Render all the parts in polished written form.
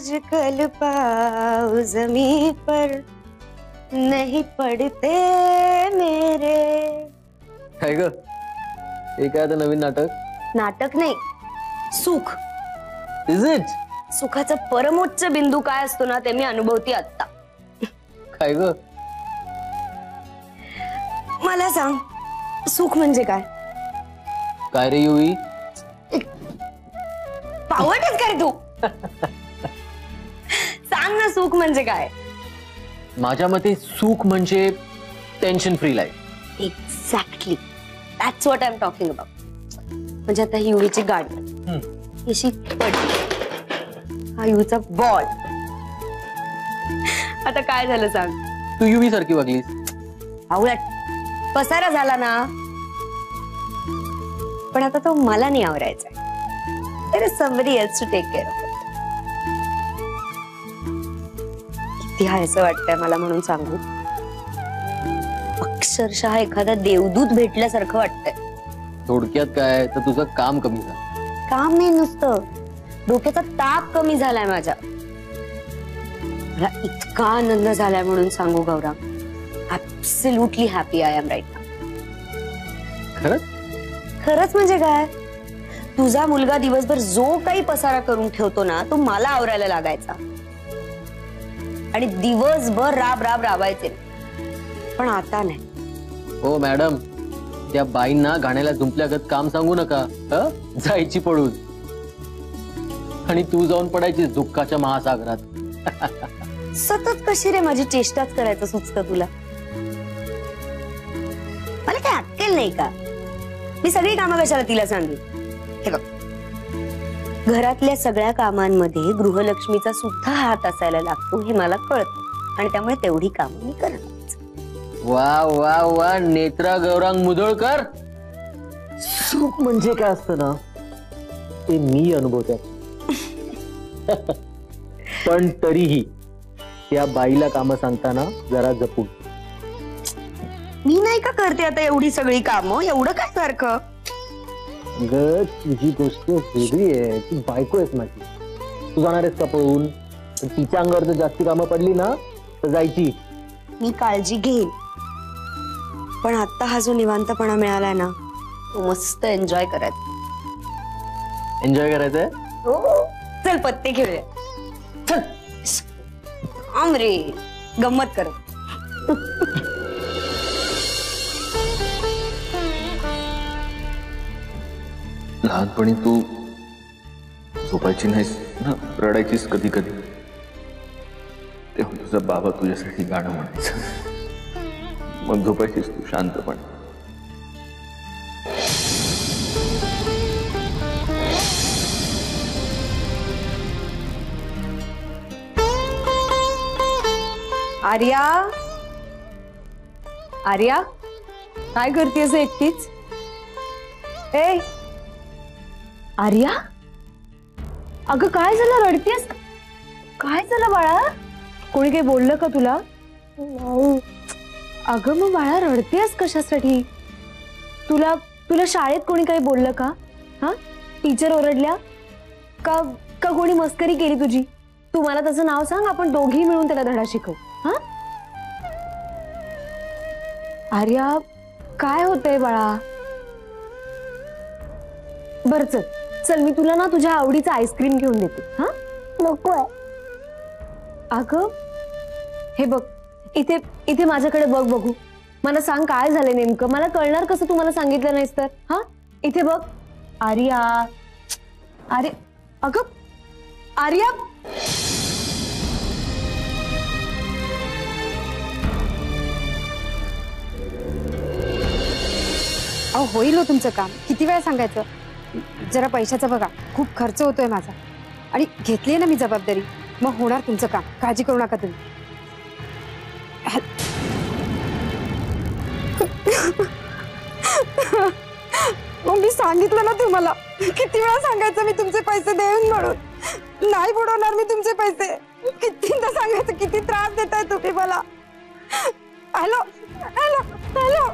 आजकल पाँव ज़मीं पर नहीं पड़ते मेरे। काय ग? हे काय आता नवीन नाटक? नाटक नाही, सुख. Is it? सुखाचा परमोच्च बिंदू काय असतो ना ते मी अनुभवती आता. काय ग? मला सांग, सुख म्हणजे काय? काय रे युवी? पावटच काय तू? सांग ना, सुख म्हणजे काय? माझ्या मते सुख म्हणजे tension free life. Exactly, that's what I am talking about. म्हणजे आता ही युवीची गाडी अशी पडली, हा युवीचा बॉल. आता काय झालं सांग? तू युवी सारखी वागलीस. आवळट पसारा झाला ना. पण आता तो मला नाही आवरायचा. There is somebody else to take care of it. किती हायसं वाटतंय मला म्हणून सांगू. अक्षरशः एखादा देवदूत भेटल्यासारखं वाटतंय. थोडक्यात काय तर तुझं काम कमी झालं. काम नाही नुसतं, डोक्याचा ताप कमी झालाय माझ्या. मला इतका आनंद झालाय म्हणून सांगू Gaurav. Absolutely happy I am right now. खरंच? खरंच म्हणजे काय? तुझा मुलगा दिवसभर जो काही पसारा करून ठेवतो ना तो मला आवरायला लागायचा आणि दिवसभर राब राब राबायचे. पण आता नाही. हो मॅडम, त्या बाईंना गाण्याला जुंपल्यागत काम सांगू नका. जायची पडून आणि तू जाऊन पडायची दुःखाच्या महासागरात. सतत कशी रे माझी चेष्टाच करायचं सुचतं तुला? मला काय अक्कल नाही का? मी सगळी कामं कशाला तिला सांगेन? हे बघ, घरातल्या सगळ्या कामांमध्ये गृहलक्ष्मीचा सुद्धा हात असायला लागतो हे मला कळतं आणि त्यामुळे तेवढी कामं मी करत. वा वा वा, नेत्रा गौरांग मुधोळकर. सुख म्हणजे काय असतं ना ते मी अनुभवतो. पण तरीही त्या बाईला कामं सांगताना जरा जपून. मी नाही का करते आता एवढी सगळी कामं? एवढं काय सारखं? ग तुझी गोष्ट वेगळी आहे. ती बायको आहेस माझी. तू जाणार आहेस का पळून? तिच्या अंगावर जर जास्ती कामं पडली ना तर जायची. मी काळजी घेईन, पण आता हा जो निवांतपणा मिळालाय ना तो मस्त एन्जॉय करायचा. एन्जॉय करायचंय? हो, चल पत्ते खेळूया. चल रे, गंमत करत. लहानपणी तू झोपायची नाहीस ना, रडायचीस कधी कधी. तेव्हा तुझा बाबा तुझ्यासाठी गाणं म्हणायचं, मग झोपायचीस तू शांतपणे. आर्या, आर्या, काय करतेस एकटीच? ए आर्या, अगं काय झालं, रडतेस? काय झालं बाळा? कोणी काही बोललं का तुला? अगं मग बाळा रडतेस कशासाठी? तुला तुला शाळेत कोणी काही बोललं का? हा, टीचर ओरडल्या का? का कोणी मस्करी केली तुझी? तू मला त्याचं नाव सांग, आपण दोघी मिळून त्याला धडा शिकवू. हा आर्या, काय होतंय बाळा? बर चल चल, मी तुला ना तुझ्या आवडीचा आईस्क्रीम घेऊन देते. हा नकोय. अगं हे बघ, इथे इथे माझ्याकडे बघ, बघू. मला सांग काय झालंय नेमकं? मला कळणार कसं तू मला सांगितलं नाहीस तर? हा इथे बघ. आर्या, अरे अगं आर्या, अहो होईल हो तुमचं काम. किती वेळा सांगायचं? जरा पैशाचा बघा, खूप खर्च होतोय माझा आणि घेतली ना मी जबाबदारी, मग होणार तुमचं काम. काळजी करू नका तुम्ही. मी सांगितलं ना तुम्हाला, किती वेळा सांगायचं मी तुमचे पैसे देईन म्हणून. नाही बुडवणार मी तुमचे पैसे. कितीदा सांगायचं, किती त्रास देताय तुम्ही मला. Hello hello hello.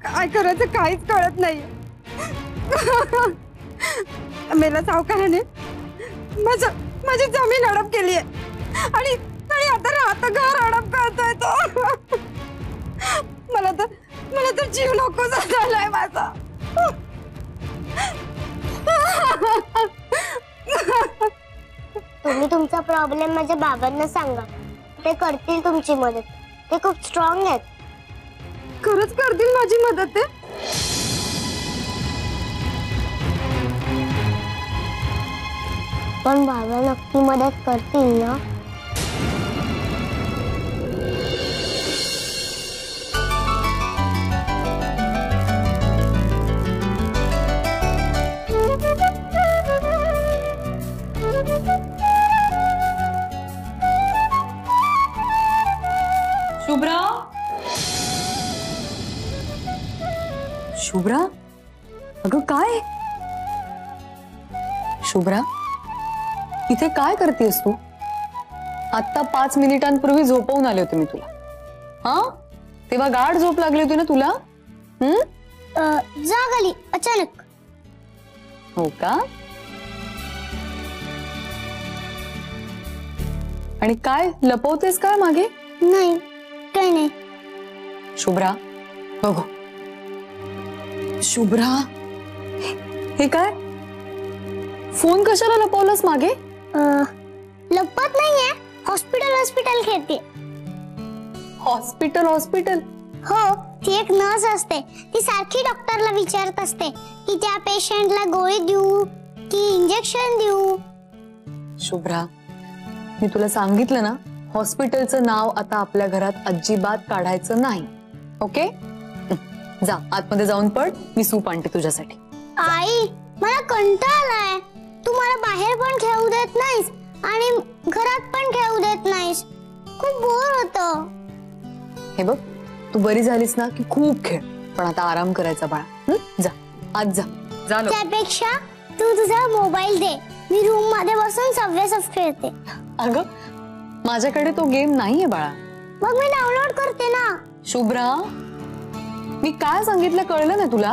काय करायचं काहीच कळत नाही. मेला सावकाराने माझी जमीन हडप केली आहे आणि आता राहता घर हडप करतोय तो. मला तर जीव नको झालाय माझा. तुम्ही तुमचा प्रॉब्लेम माझ्या बाबांना सांगा, ते करतील तुमची मदत. ते खूप स्ट्रॉंग आहेत. खरंच करतील माझी मदत ते? पण बाबा नक्की मदत करतील ना? शुभ्रा, शुभ्रा, अगं काय? शुभ्रा, इथे काय करतेस तू? आत्ता 5 मिनिटांपूर्वी झोपवून आले होते मी तुला. हा, तेव्हा गाढ झोप लागली होती ना तुला? जाग आली अचानक. हो का? आणि काय लपवतेस काय मागे? नाही, काही नाही. शुभ्रा, बघू. शुभ्रा, हे काय? फोन कशाला लपवलास मागे? लपत नाहीये. हॉस्पिटल खेळते. हॉस्पिटल? हो, ती एक नर्स असते. ती सारखी डॉक्टरला विचारत असते की त्या पेशंटला गोळी देऊ की इंजेक्शन देऊ. शुभ्रा, मी तुला सांगितलं ना, हॉस्पिटलचं नाव आता आपल्या घरात अजिबात काढायचं नाही. ओके? जा आतमध्ये जाऊन पड, मी सूप आणते तुझ्यासाठी. आई, मला कंटाळा आलाय. तू मला बाहेर पण खेळू देत नाहीस आणि घरात पण खेळू देत नाहीस. खूप बोर होतं. हे बघ, तू बरी झालीस ना की खूप खेळ, पण आता आराम करायचा बाळा. जा आज जा. त्यापेक्षा तू तुझा मोबाईल दे. मी रूम मध्ये बसून सबवे सर्फ खेळते. अगं, माझ्याकडे तो गेम नाहीये बाळा. मग मी डाउनलोड करते ना. शुभ्रा, मी काय सांगितलं कळलं ना तुला?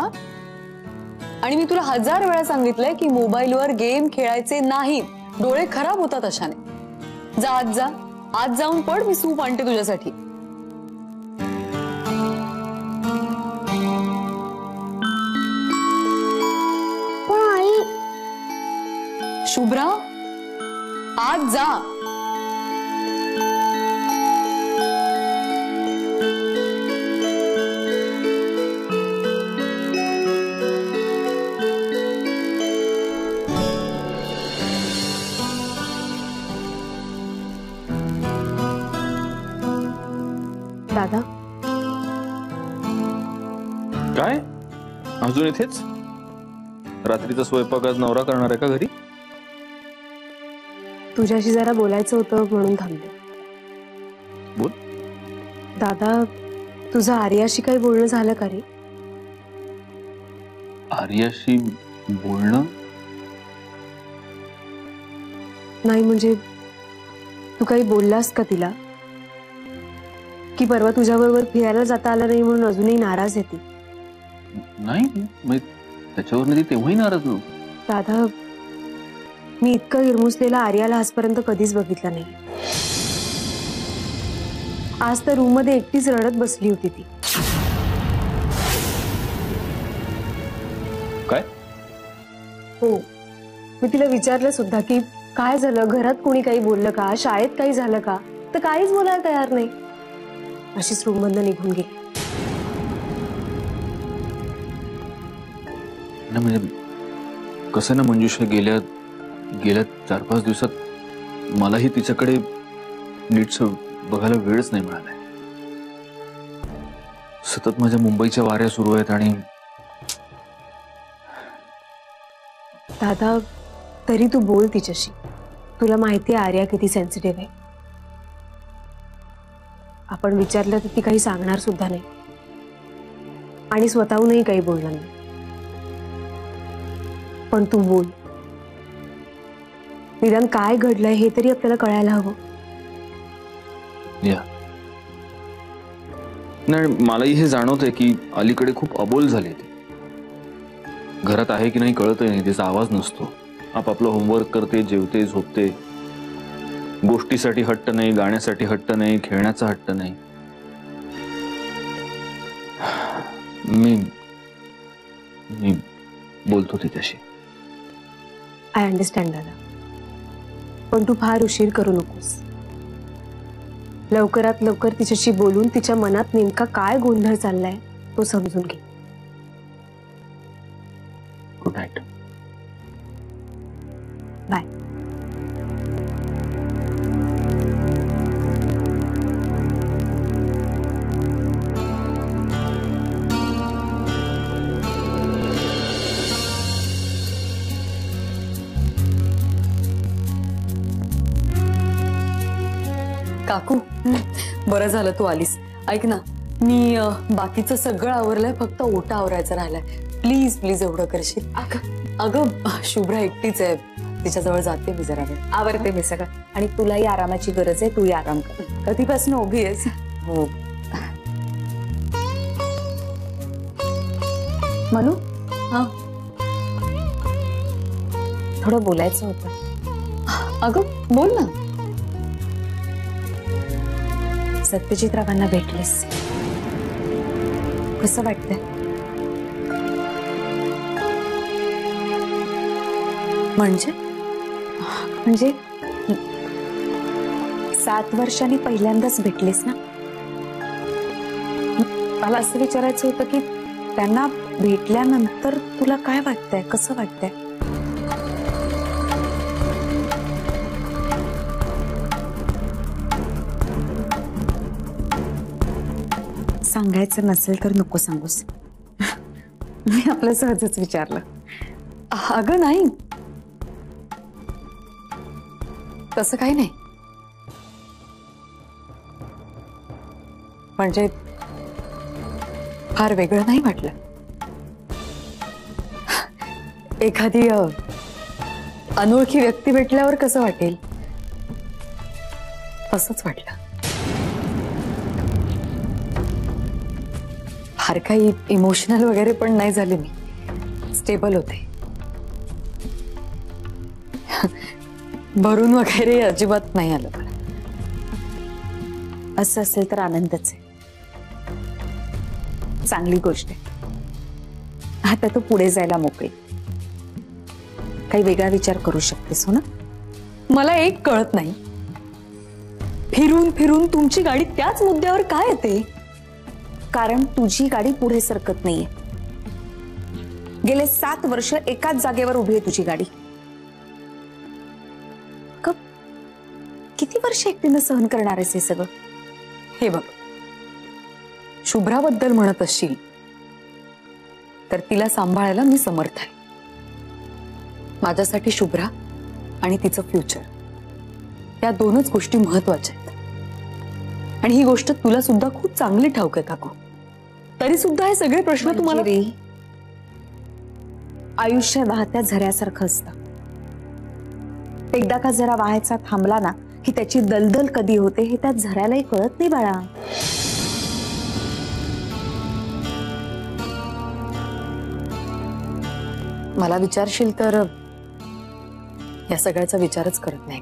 आणि मी तुला 1000 वेळा सांगितलंय की मोबाईलवर गेम खेळायचे नाही. डोळे खराब होतात अशाने. जा आज जा. आज जाऊन पड, मी सूप आणते तुझ्यासाठी. पण आई, शुभ्रा, आज जा. दादा, काय अजून इथेच? रात्रीचा स्वयंपाक आज नवरा करणार आहे का घरी? तुझ्याशी जरा बोलायचं होतं म्हणून थांबले. बोल. दादा, तुझं आर्याशी काही बोलणं झालं का रे? आर्याशी बोलणं? नाही म्हणजे तू काही बोललास का तिला? की परवा तुझ्याबरोबर फिरायला जाता आलं नाही म्हणून अजूनही नाराज आहे ती? नाही, त्याच्यावर ती तेव्हाही नाराज नव्हती. दादा, मी इतकं हिरमुसलेला आर्याला आजपर्यंत कधीच बघितलं नाही. आज तर रूम मध्ये एकटीच रडत बसली होती ती. काय? हो, मी तिला विचारलं सुद्धा की काय झालं, घरात कोणी काही बोललं का, शाळेत काही झालं का, तर काहीच बोलायला तयार नाही. अशीच रूम मधनं निघून गेली. ना म्हणजे कसं ना मंजुषा, गेल्या 4-5 दिवसात मलाही तिच्याकडे नीट बघायला वेळच नाही मिळालाय. सतत माझ्या मुंबईच्या वाऱ्या सुरू आहेत आणि दादा, तरी तू बोल तिच्याशी. तुला माहिती आहे आर्या किती सेन्सिटिव्ह आहे. आपण विचारलं तर ती काही सांगणार सुद्धा नाही आणि स्वतःहूनही काही बोलणार नाही. पण तू बोल. निदान काय घडलंय हे तरी आपल्याला कळायला हवं. या नाही, मलाही हे जाणवतंय की अलीकडे खूप अबोल झाले ते. घरात आहे की नाही कळतही नाही, तिचा आवाज नसतो. आपापलं होमवर्क करते, जेवते, झोपते. गोष्टीसाठी हट्ट नाही, गाण्यासाठी हट्ट नाही, खेळण्याचा हट्ट नाही. मी बोलतो तिच्याशी. आय अंडरस्टँड दादा, पण तू फार उशीर करू नकोस. लवकरात लवकर तिच्याशी बोलून तिच्या मनात नेमका काय गोंधळ चाललाय तो समजून घे. Good night. बाय. काकू, बरं झालं तू आलीस. ऐक ना, मी बाकीचं सगळं आवरलंय, फक्त ओटा आवरायचा राहिलाय. प्लीज प्लीज एवढं करशील. अगं शुभ्रा एकटीच आहे, तिच्याजवळ जाते मी जरा वेळ. आवडते मी सगळं. आणि तुलाही आरामाची गरज आहे, तूही आराम कर. कधीपासून उभी आहेस? हो. म्हणू हा, थोडं बोलायचं होतं. अगं बोल ना. सत्यजितरावांना भेटलीस, कसं वाटतंय? म्हणजे 7 वर्षांनी पहिल्यांदाच भेटलीस ना. मला असं विचारायचं होतं की त्यांना भेटल्यानंतर तुला काय वाटतंय, कसं वाटतंय? सांगायचं नसेल तर नको सांगूस. मी आपलं सहजच विचारलं. अगं नाही, तसं काही नाही. म्हणजे फार वेगळं नाही वाटलं. एखादी अनोळखी व्यक्ती भेटल्यावर कसं वाटेल तसंच वाटलं. फार काही इमोशनल वगैरे पण नाही झाले मी, स्टेबल होते. भरून वगैरे अजिबात नाही आलं मला. असं असेल तर आनंदच आहे, चांगली गोष्ट आहे. आता तू पुढे जायला मोकळी, काही वेगळा विचार करू शकतेस हो ना. मला एक कळत नाही, फिरून फिरून तुमची गाडी त्याच मुद्द्यावर काय येते? कारण तुझी गाडी पुढे सरकत नाहीये. गेले 7 वर्ष एकाच जागेवर उभी आहे तुझी गाडी. किती वर्ष एकटीनं सहन करणार आहेस हे सगळं? हे बघ, शुभ्राबद्दल म्हणत असशील तर तिला सांभाळायला मी समर्थ आहे. माझ्यासाठी शुभ्रा आणि तिचं फ्युचर या दोनच गोष्टी महत्वाच्या आहेत. आणि ही गोष्ट तुला सुद्धा खूप चांगली ठाऊक आहे काकू. तरी सुद्धा हे सगळे प्रश्न तुम्हाला. आयुष्य वाहत्या झऱ्यासारखं असतं. एकदा का जरा वाहायचा थांबला ना की त्याची दलदल कधी होते हे त्या झऱ्यालाही कळत नाही बाळा. मला विचारशील तर या सगळ्याचा विचारच करत नाही.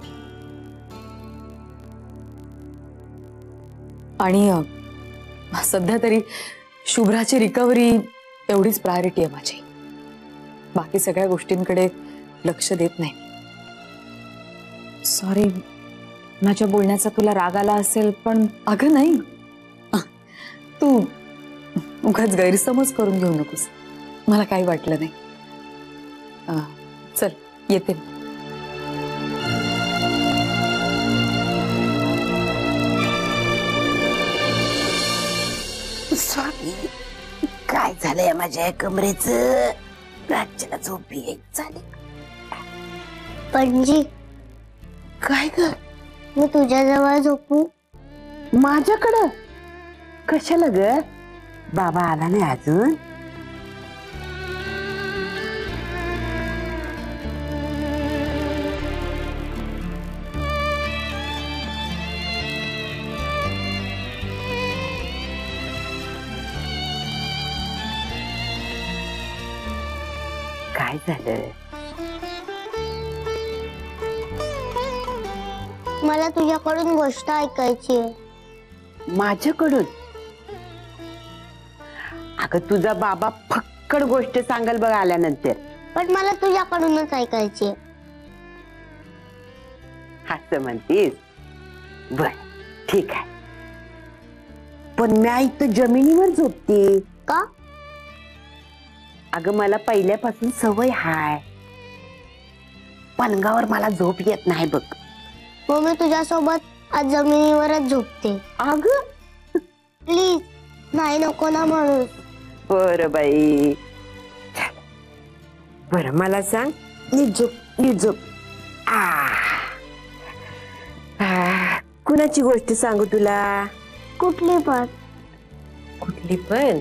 आणि सध्या तरी शुभ्राची रिकव्हरी एवढीच प्रायोरिटी आहे माझी. बाकी सगळ्या गोष्टींकडे लक्ष देत नाही. सॉरी, माझ्या बोलण्याचा तुला राग आला असेल पण. अगं नाही, तू उगाच गैरसमज करून घेऊ नकोस. मला काही वाटलं नाही. चल येते. स्वामी, काय झालंय माझ्या कमरेच? रातच्याला झोपी एक झाली. पणजी, काय ग? मी तुझ्याजवळ झोपू? माझ्याकडं कशाला ग? बाबा आला नाही अजून? काय झालं? मला तुझ्याकडून गोष्ट ऐकायची आहे. माझ्याकडून? अगं तुझा बाबा फक्कड गोष्ट सांगाल बघ आल्यानंतर. पण मला तुझ्याकडूनच ऐकायची आहे. असं म्हणतीस? बर ठीक आहे. पण मी इथं जमिनीवर झोपते. का? अगं मला पहिल्यापासून सवय हाय. पलंगावर मला झोप येत नाही बघ. मग मी तुझ्यासोबत आज जमिनीवरच झोपते. अगं प्लीज नाही नको ना म्हणून. बर बाई. बर मला सांग, नीट झोप. कुणाची गोष्ट सांगू तुला? कुठली पण? कुठली पण?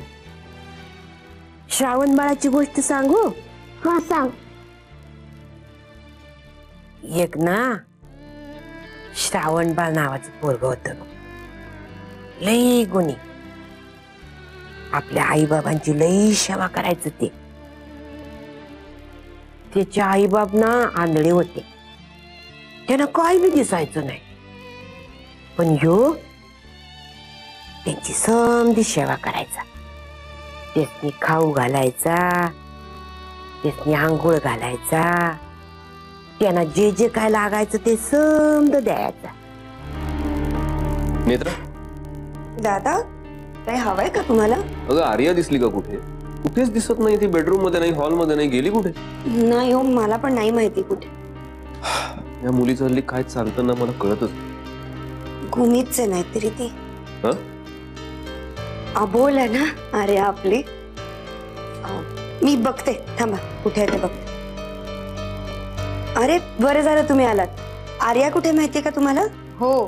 श्रावण बाळाची गोष्ट सांगू? हा सांग. एक ना श्रावण बाळ नावाचं पोरग होत. लई गुणी. आपल्या आई बाबांची लई सेवा करायचं ते. त्याचे आई बाब ना आंधळे होते. त्यांना काही बी दिसायचं नाही. पण ह्यो त्यांची समधी सेवा करायचा. त्यासनी खाऊ घालायचा, त्यासनी आंघोळ घालायचा, त्यांना जे जे काय लागायचं ते समद द्यायचा. नेत्रा, दादा काय हवंय का तुम्हाला? अगं आर्या दिसली का कुठे? कुठेच दिसत नाही. ती बेडरूम मध्ये नाही, हॉल मध्ये नाही. गेली कुठे? नाही हो, मला पण नाही माहिती कुठे. या मुलीचं हल्ली काय चालतं ना मला कळतच नाही. घुमीच नाही तरी ती हं? अबोल आहे ना. अरे आपली मी बघते, थांबा कुठे आहे ते बघते. अरे बरं झालं तुम्ही आलात. आर्या कुठे माहितीये का तुम्हाला? हो,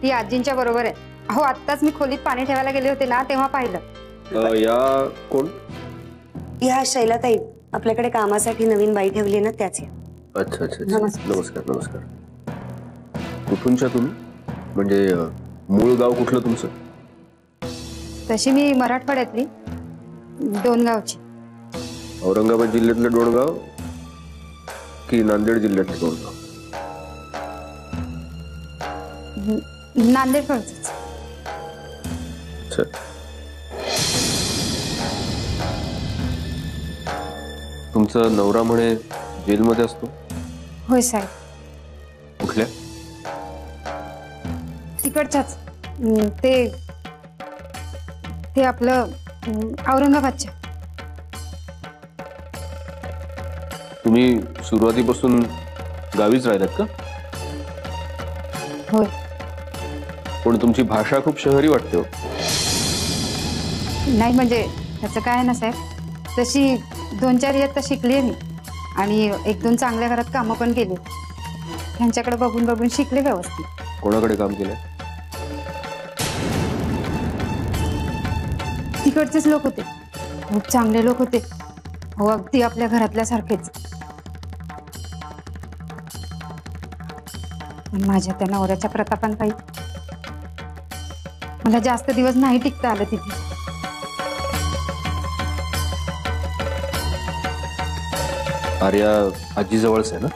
ती आजींच्या बरोबर आहे. हो, आत्ताच मी खोलीत पाणी ठेवायला गेले होते ना, तेव्हा पाहिलं. या कोण? ह्या शैलाताई, आपल्याकडे कामासाठी नवीन बाई ठेवली ना त्याच. अच्छा अच्छा अच्छा. नमस्कार. कुठूनच्या तुम्ही? म्हणजे मूळ गाव कुठलं तुमचं? तशी मी मराठवाड्यातली, डोणगावची. औरंगाबाद जिल्ह्यातलं डोणगाव की नांदेड जिल्ह्यातलं डोणगाव? नांदेड कडचंच. अच्छा. तुमचा नवरा म्हणे जेलमध्ये असतो? होय साहेब. कुठल्या? तिकडच्याच. ते आपलं औरंगाबादच्या. तुम्ही सुरुवातीपासून गावीच राहिलात का? होय. पण तुमची भाषा खूप शहरी वाटते हो. नाही म्हणजे त्याचं काय आहे ना साहेब, तशी 2-4 इयत्ता शिकली मी आणि 1-2 चांगल्या घरात कामं पण केली. त्यांच्याकडे बघून बघून शिकले व्यवस्थित. कोणाकडे काम केलं? तिकडचेच लोक होते, खूप चांगले लोक होते. हो, अगदी आपल्या घरातल्यासारखेच. माझ्या त्या नवऱ्याच्या प्रतापांपायी मला जास्त दिवस नाही टिकता आलं तिथे. आर्या आजीजवळच आहे ना?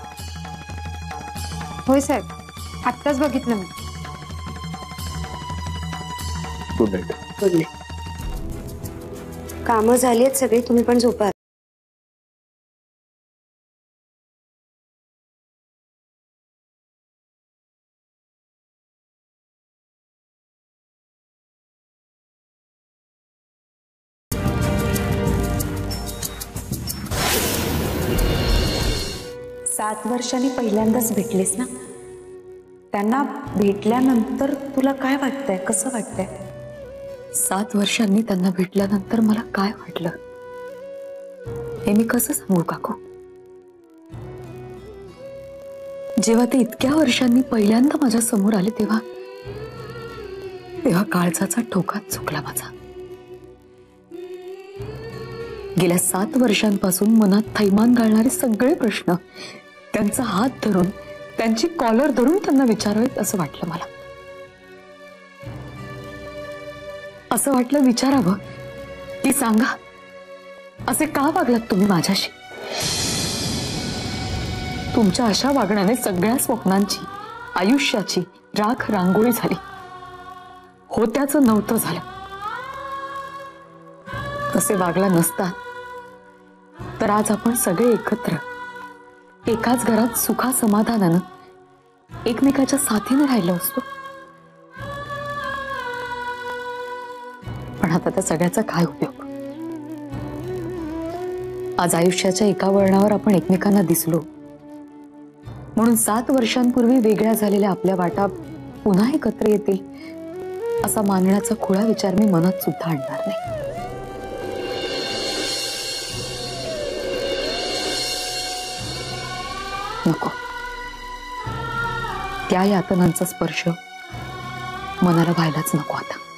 होय साहेब, आत्ताच बघितलं मी. Good night. Good night. कामं झाली आहेत सगळी, तुम्ही पण झोपा. सात वर्षांनी पहिल्यांदाच भेटलीस ना? त्यांना भेटल्यानंतर तुला काय वाटतंय? कसं वाटतंय? 7 वर्षांनी त्यांना भेटल्यानंतर मला काय वाटलं हे मी कसं सांगू काकू? जेव्हा ते इतक्या वर्षांनी पहिल्यांदा माझ्या समोर आले तेव्हा काळजाचा ठोकाच चुकला माझा. गेल्या 7 वर्षांपासून मनात थैमान घालणारे सगळे प्रश्न त्यांचा हात धरून, त्यांची कॉलर धरून त्यांना विचारावेत असं वाटलं मला. असं वाटलं विचारावं की सांगा, असे का वागलात तुम्ही माझ्याशी? तुमच्या अशा वागण्याने सगळ्या स्वप्नांची, आयुष्याची राख रांगोळी झाली. होत्याचं नव्हतं झालं. तसे वागला नसता तर आज आपण सगळे एकत्र एकाच घरात सुखा समाधानानं एकमेकाच्या साथीने राहिलो असतो. पण आता त्या सगळ्याचा काय उपयोग? आज आयुष्याच्या एका वळणावर आपण एकमेकांना दिसलो म्हणून 7 वर्षांपूर्वी वेगळ्या झालेल्या आपल्या वाटा पुन्हा एकत्र येतील असा मानण्याचा खुळा विचार मी मनात सुद्धा आणणार नाही. नको. त्या यातनांचा स्पर्श मनाला व्हायलाच नको आता.